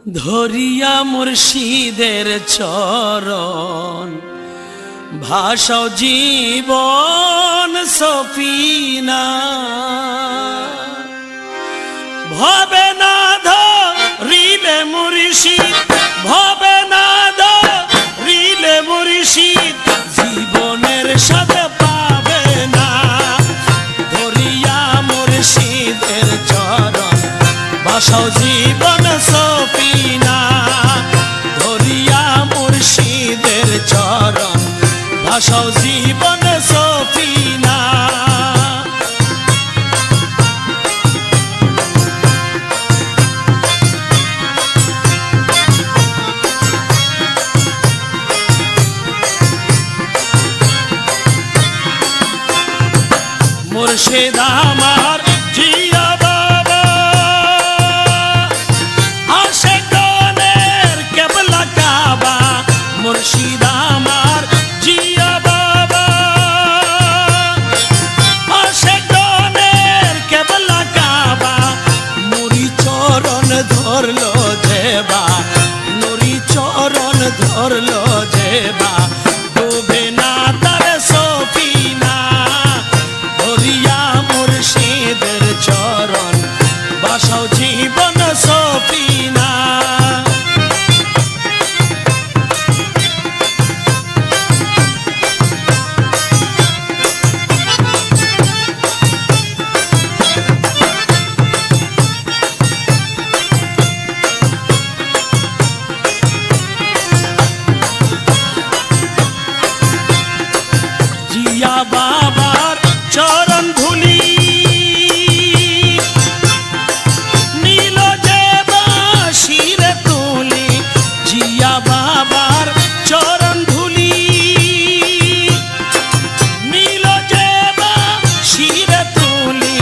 ধরিয়া মুর্শিদের চরণ ভাসাও জীবন সফিনা ভবে না ধরিলে মুর্শিদ ভবে না ধরিলে মুর্শিদ জীবনের সাথে পাবে না ধরিয়া মুর্শিদের চরণ ভাসাও জীবন সফিনা ধরিয়া মুর্শিদের চরণ ভাসাও জীবন সফিনা মুর্শিদ আমার জিয়া বাবা আশিকানের কেবলা কাবা মুর্শিদ আমার জিয়া বাবা আশিকানের কেবলা কাবা নুরি চরণ ধরলো যেবা নুরি চরণ ধরলো যেবা ডুবে না তার সফিনা ধরিয়া মুর্শিদের চরণ ভাসাও জীবন সফিনা জিয়া বাবার চরণ ধুলি নীল যে বাঁশিরে তুলি জিয়া বাবার চরণ ধুলি নীল যে বাঁশিরে তুলি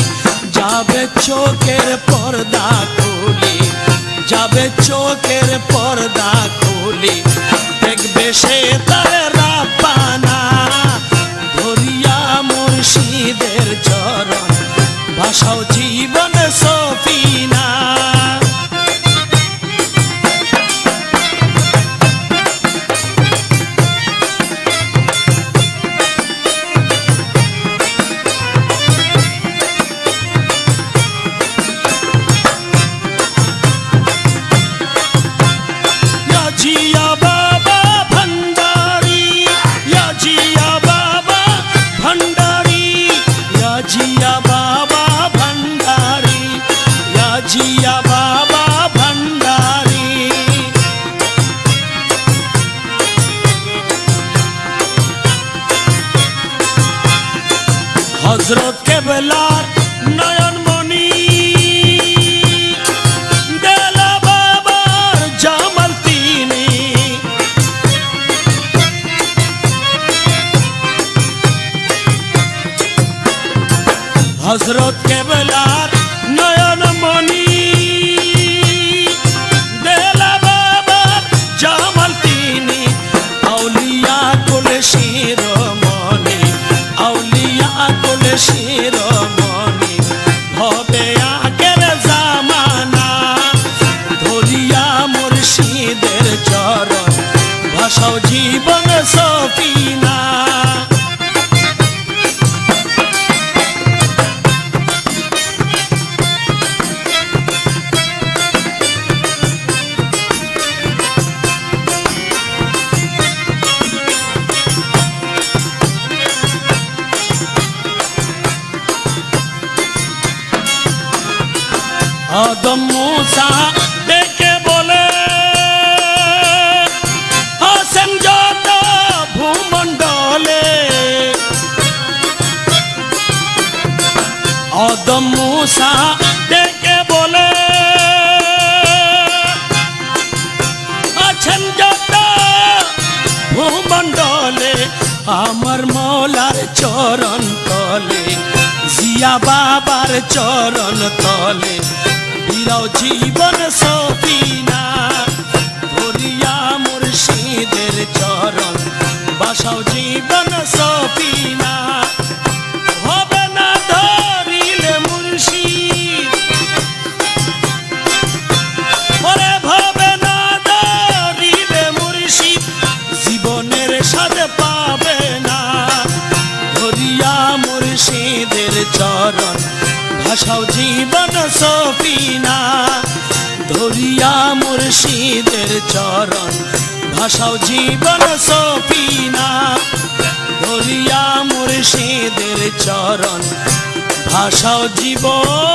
যাবে চোখের পর্দা খুলি যাবে চোখের পর্দা খুলি দেখবে সে তার রাব্বানা ধরিয়া মুর্শিদের চরণ ভাসাও জীবন সফিনা ইয়া জিয়া বাবা ভণ্ডারি ইয়া জিয়া বাবা ভণ্ডারি ইয়া জিয়া বাবা ভণ্ডারি ইয়া জিয়া বাবা ভণ্ডারি হযরত কেবলার নয়নমণি দেলা বাবার জামাল তিনি হযরত কেবলার নয়নমণি দেলা বাবার জামাল তিনি আউলিয়া কুলে শিরোমণি আউলিয়া কুলে শিরোমণি হবে আগের জামানা ধরিয়া মুর্শিদের চরণ ভাসাও জীবন সফিনা আদম মুসা ডেকে বলে আসেন যত ভূমণ্ডলে আদম মুসা ডেকে বলে আছেন যত ভূমণ্ডলে আমার মৌলার চরণ তলে জিয়া বাবার চরণ তলে বিরাও জীবন সফিনা ধরিয়া মুর্শিদের চরণ ভাসাও জীবন সফিনা হবে না ধরিলে মুর্শিদ ওরে ভবে চরণ ভাষাও জীবন সফিনা ধরিয়া মুর্শিদের চরণ ভাষাও জীবন সফিনা ধরিয়া মুর্শিদের চরণ ভাষাও জীবন